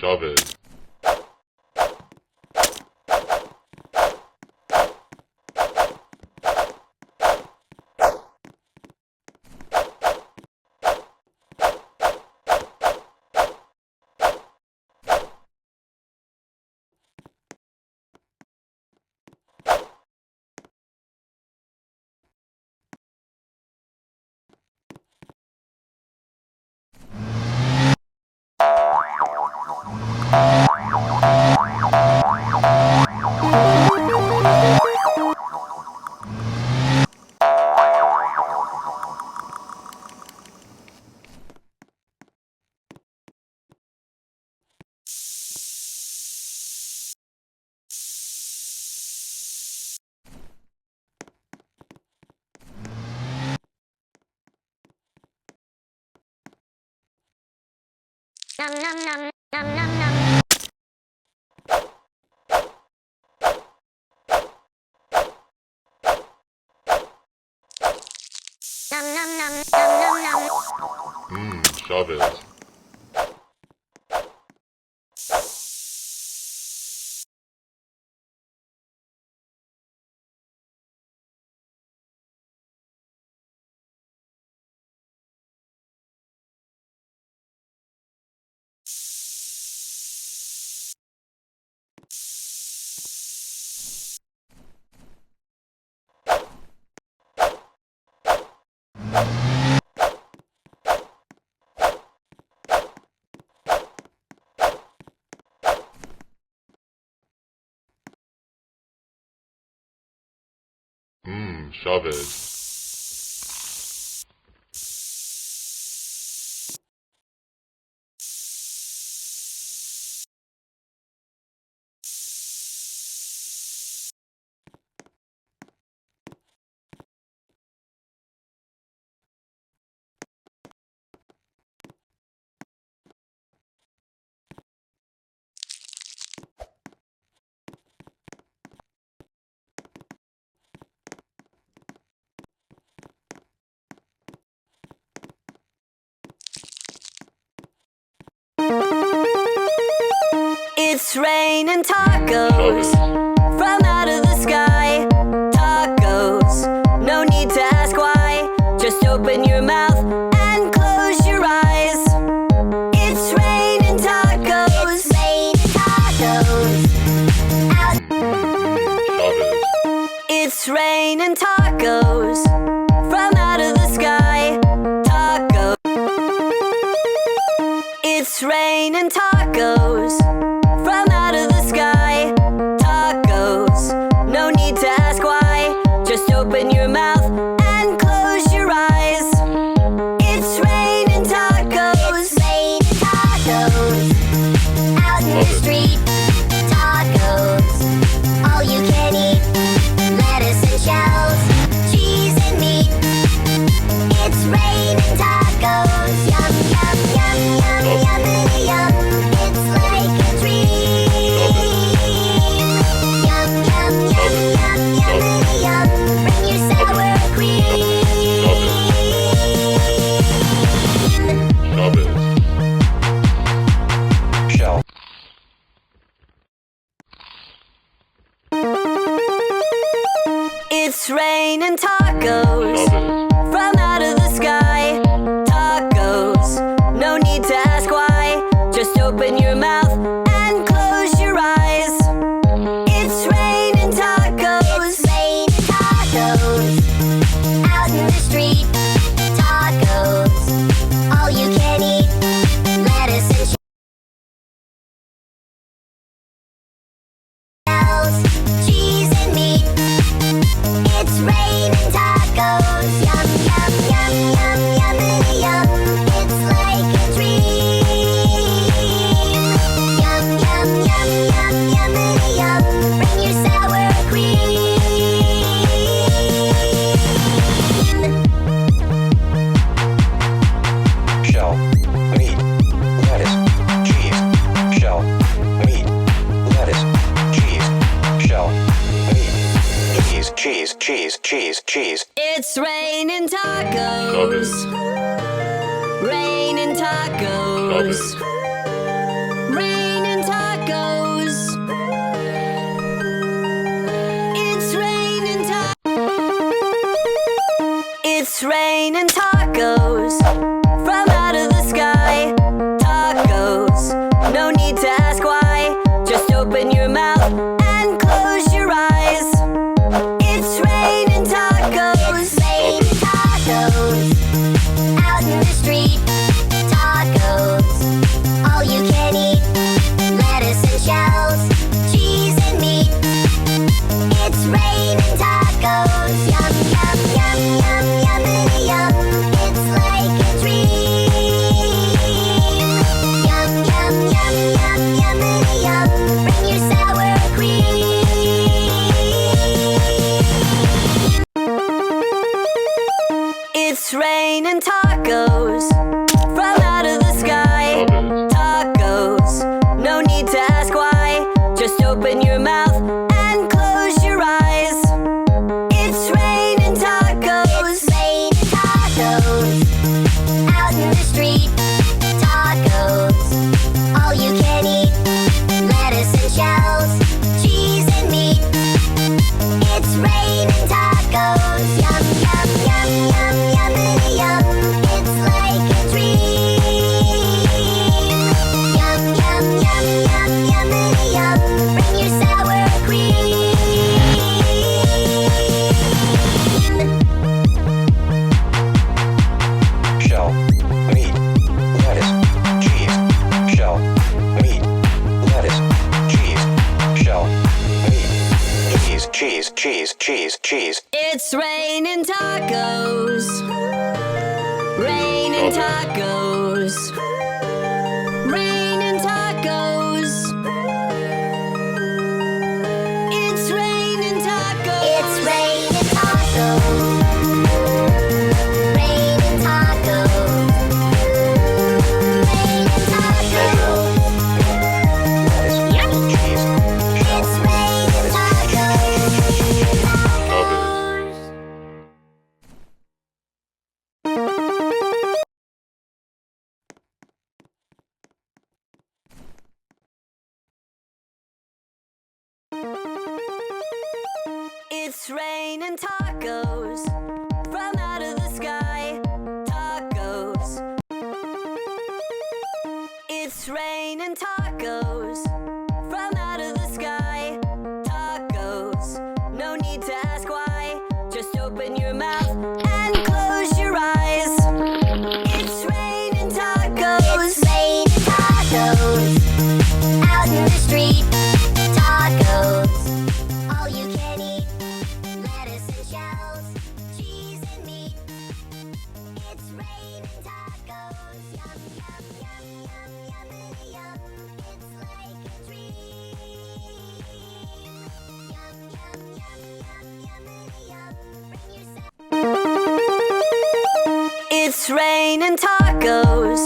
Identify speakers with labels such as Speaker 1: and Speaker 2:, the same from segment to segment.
Speaker 1: Chavez.
Speaker 2: Nom nom nom nom nom nom. Nom nom nom nom nom nom.
Speaker 1: Chavez. Chavez.
Speaker 3: It's raining tacos
Speaker 1: Chavez.
Speaker 3: from out of the sky. Tacos, no need to ask why. Just open your mouth and close your eyes. It's raining tacos.
Speaker 2: It's raining tacos. Out.
Speaker 1: Chavez.
Speaker 3: It's raining tacos from out of the sky. Tacos. It's raining tacos from out of the sky. Tacos, no need to ask why. Just open your mouth and close your eyes. It's raining tacos.
Speaker 2: It's raining tacos. Out in the street. Tacos. All you can eat. Lettuce and shells. Cheese and meat. It's raining tacos. Yum, yum, yum, yum, yummity yum. It's like a dream. Yum, yum, yum, yum, yummity yum. Bring your sour cream.
Speaker 1: Chavez.
Speaker 4: Shell.
Speaker 3: It's raining tacos
Speaker 1: Chavez.
Speaker 3: from out of the sky. Tacos, no need to ask why. Just open your mouth and close your eyes. It's raining tacos.
Speaker 2: It's raining tacos. Out in the street. Tacos. All you can eat. Lettuce and shells. Cheese and meat. It's raining tacos. Yum, yum, yum, yum, yummity yum. It's like a dream. Yum, yum, yum, yum, yummity yum. Bring your sour cream.
Speaker 4: Shell. Meat. Lettuce. Cheese. Shell. Meat. Lettuce. Cheese. Shell. Meat. Cheese. Cheese. Cheese. Cheese. Cheese.
Speaker 3: It's raining tacos.
Speaker 1: Chavez.
Speaker 3: Raining tacos. Raining tacos. It's raining It's raining tacos from out of the sky. Tacos, no need to ask why. Just open your mouth and close your eyes. It's raining tacos.
Speaker 2: Raining tacos out in the street. Tacos, all you can eat. Lettuce and shells, cheese and meat. It's raining tacos. Yum, yum, yum, yum, yummity yum. It's like a dream. Yum, yum, yum, yum, yummity yum. Bring your sour cream.
Speaker 3: It's raining tacos from out of the sky. Tacos, no need to ask why. Just open your mouth and close your eyes. It's raining tacos.
Speaker 2: Raining tacos out in the street. Tacos, all you can eat. Lettuce and shells, cheese and meat. It's raining tacos. Yum, yum, yum, yum, yummity yum. It's like a dream. Yum, yum, yum, yum, yummity yum. Bring your sour cream.
Speaker 4: Shell, meat, lettuce, cheese, shell, meat, lettuce, cheese, shell, meat, cheese, cheese, cheese, cheese.
Speaker 3: It's raining tacos. Raining tacos. Raining tacos. It's raining tacos.
Speaker 2: It's raining tacos. Raining tacos. Raining tacos.
Speaker 4: Lettuce, cheese,
Speaker 2: It's raining tacos.
Speaker 3: It's raining tacos from out of the sky. Tacos. It's raining tacos from out of the sky. Tacos. No need to ask why. Just open your mouth and close your eyes. It's raining tacos.
Speaker 2: Raining tacos out in the street. Tacos, all you can eat. Lettuce and shells, cheese and meat. It's raining tacos. Yum, yum, yum, yum, yummity yum. It's like a dream. Yum, yum, yum, yum, yummity yum. Bring your
Speaker 3: It's raining tacos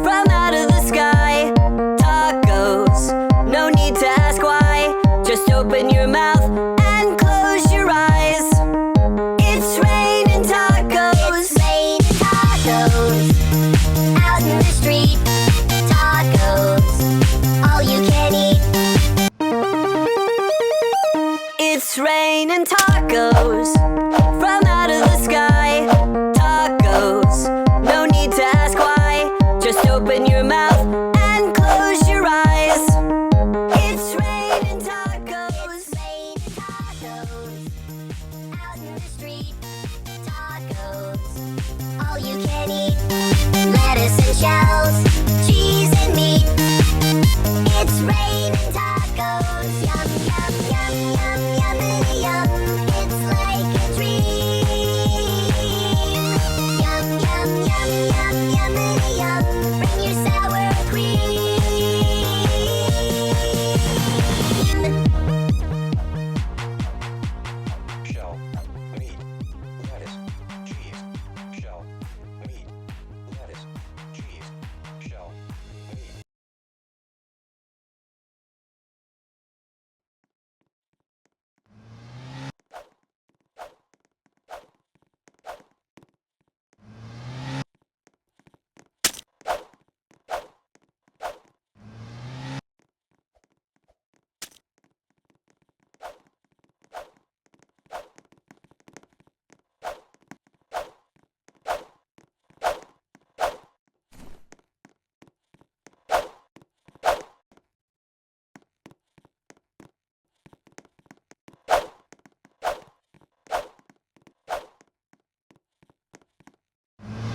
Speaker 3: from out of the sky. Tacos, no need to ask why. Just open your mouth and close your eyes. It's raining tacos.
Speaker 2: raining tacos out in the street. Tacos, all you can eat.
Speaker 3: It's raining tacos from out of the sky. Tacos, no need to ask why. Just open your mouth and close your eyes. It's raining tacos.
Speaker 2: Raining tacos out in the street. Tacos, all you can eat. Lettuce and shells, cheese and meat. It's raining tacos. Yum, yum, yum, yum, yummity yum. It's like a dream. Yum, yum, yum, yum, yummity yum. Bring your sour cream.
Speaker 4: Shell, meat, lettuce, cheese, shell, meat, lettuce, cheese, shell.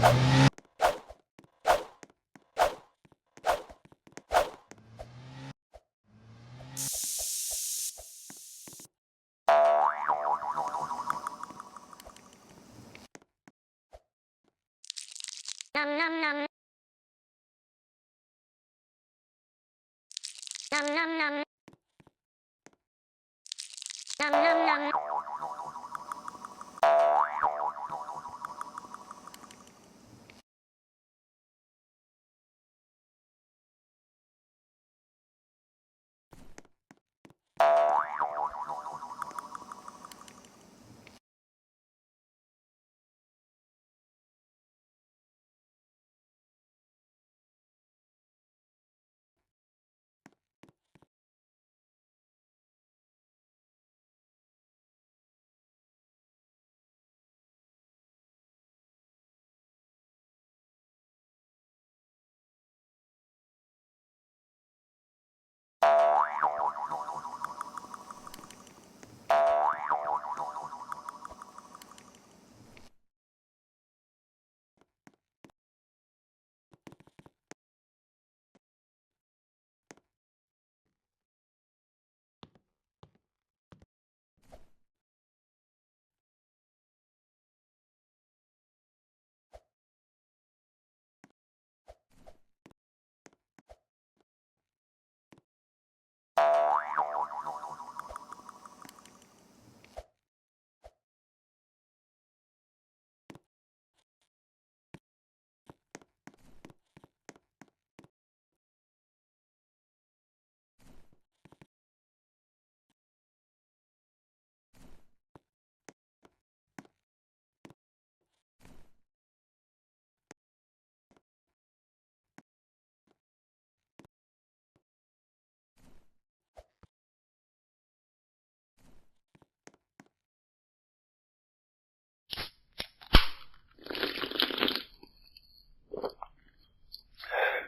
Speaker 2: Nom nom nom. Nom nom nom. Nom nom nom.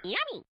Speaker 2: Yummy.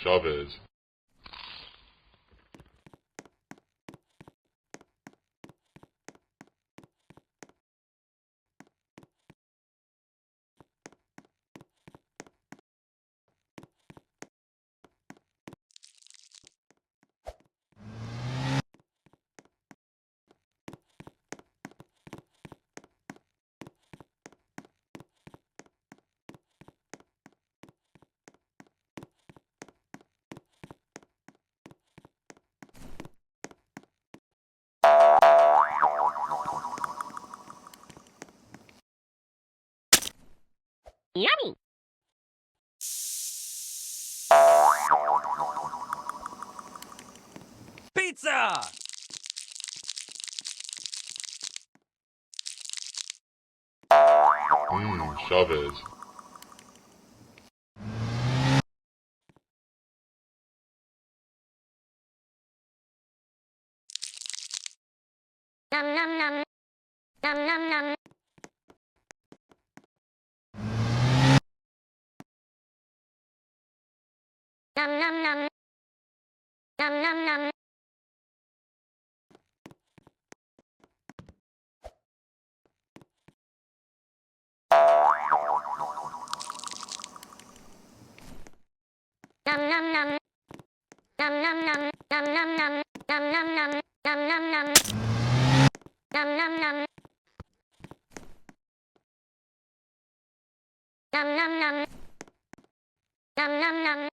Speaker 1: Chavez.
Speaker 5: Yummy.
Speaker 6: Pizza!
Speaker 1: Chavez.
Speaker 5: Num num num. Num num num. Num num num. Num num num. Num num num. Num num num. Num num num. Num num num. Num num num. Num num num. Num num num. Num num num.